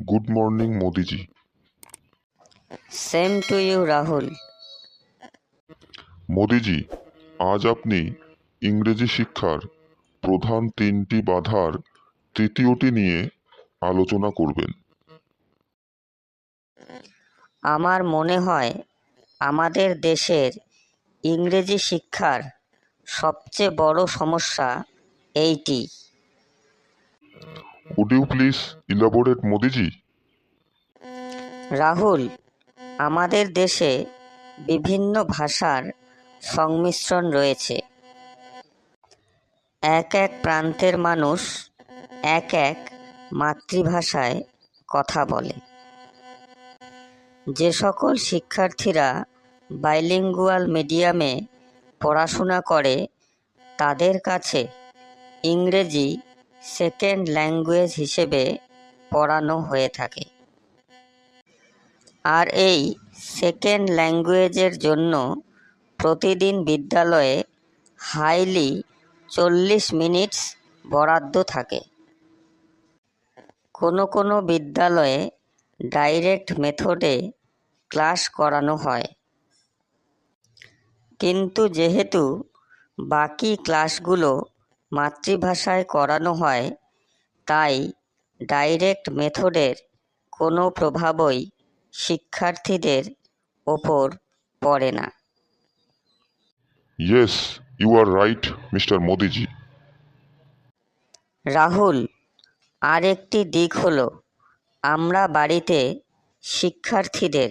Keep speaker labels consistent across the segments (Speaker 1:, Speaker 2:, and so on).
Speaker 1: Good morning Modiji.
Speaker 2: Same to you Rahul.
Speaker 1: Modiji, আজ আপনি ইংরেজি শিক্ষার প্রধান তিনটি বাধার তৃতীয়টি নিয়ে আলোচনা করবেন।
Speaker 2: আমার মনে হয় আমাদের দেশের ইংরেজি শিক্ষার সবচেয়ে বড় সমস্যা এইটি।
Speaker 1: উড ইউ প্লিজ ইলাবোরেট মোদিজি?
Speaker 2: রাহুল, আমাদের দেশে বিভিন্ন ভাষার সংমিশ্রণ রয়েছে। এক এক প্রান্তের মানুষ এক এক মাতৃভাষায় কথা বলে। যে সকল শিক্ষার্থীরা বাইলিঙ্গুয়াল মিডিয়ামে পড়াশোনা করে তাদের কাছে ইংরেজি সেকেন্ড ল্যাঙ্গুয়েজ হিসেবে পড়ানো হয়ে থাকে। আর এই সেকেন্ড ল্যাঙ্গুয়েজের জন্য প্রতিদিন বিদ্যালয়ে হাইলি 40 মিনিটস বরাদ্দ থাকে। কোনো কোনো বিদ্যালয়ে ডাইরেক্ট মেথডে ক্লাস করানো হয়, কিন্তু যেহেতু বাকি ক্লাসগুলো মাতৃভাষায় করানো হয় তাই ডাইরেক্ট মেথডের কোনো প্রভাবই শিক্ষার্থীদের ওপর পড়ে না।
Speaker 1: Yes, you are right mister Modiji.
Speaker 2: Rahul, আর একটি দিক হলো আমরা বাড়িতে শিক্ষার্থীদের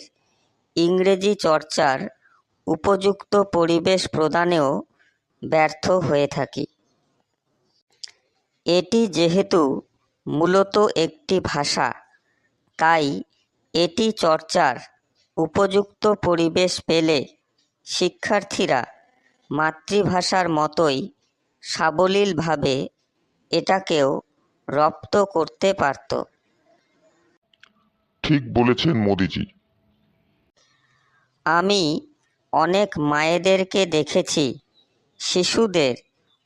Speaker 2: ইংরেজি চর্চার উপযুক্ত পরিবেশ প্রদানেও ব্যর্থ হয়ে থাকি। এটি যেহেতু মূলত একটি ভাষা, তাই এটি চর্চার উপযুক্ত পরিবেশ পেলে শিক্ষার্থীরা মাতৃভাষার মতোই সাবলীলভাবে এটাকেও রপ্ত করতে পারত।
Speaker 1: ঠিক বলেছেন মোদিজি।
Speaker 2: আমি অনেক মায়েদেরকে দেখেছি শিশুদের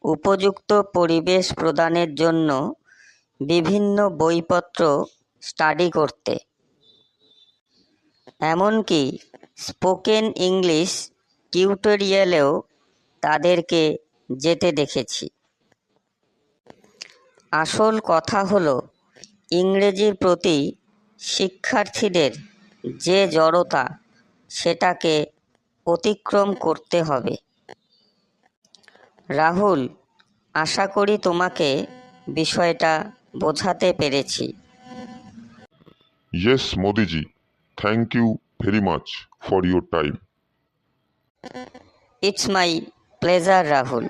Speaker 2: উপযুক্ত পরিবেশ প্রদানের জন্য বিভিন্ন বইপত্র স্টাডি করতে, এমনকি স্পোকেন ইংলিশ টিউটোরিয়ালেও তাদেরকে যেতে দেখেছি। আসল কথা হলো ইংরেজির প্রতি শিক্ষার্থীদের যে জড়তা সেটাকে অতিক্রম করতে হবে। রাহুল, আশা করি তোমাকে বিষয়টা বোঝাতে পেরেছি।
Speaker 1: Yes Modiji, thank you very much for your time.
Speaker 2: It's my pleasure Rahul.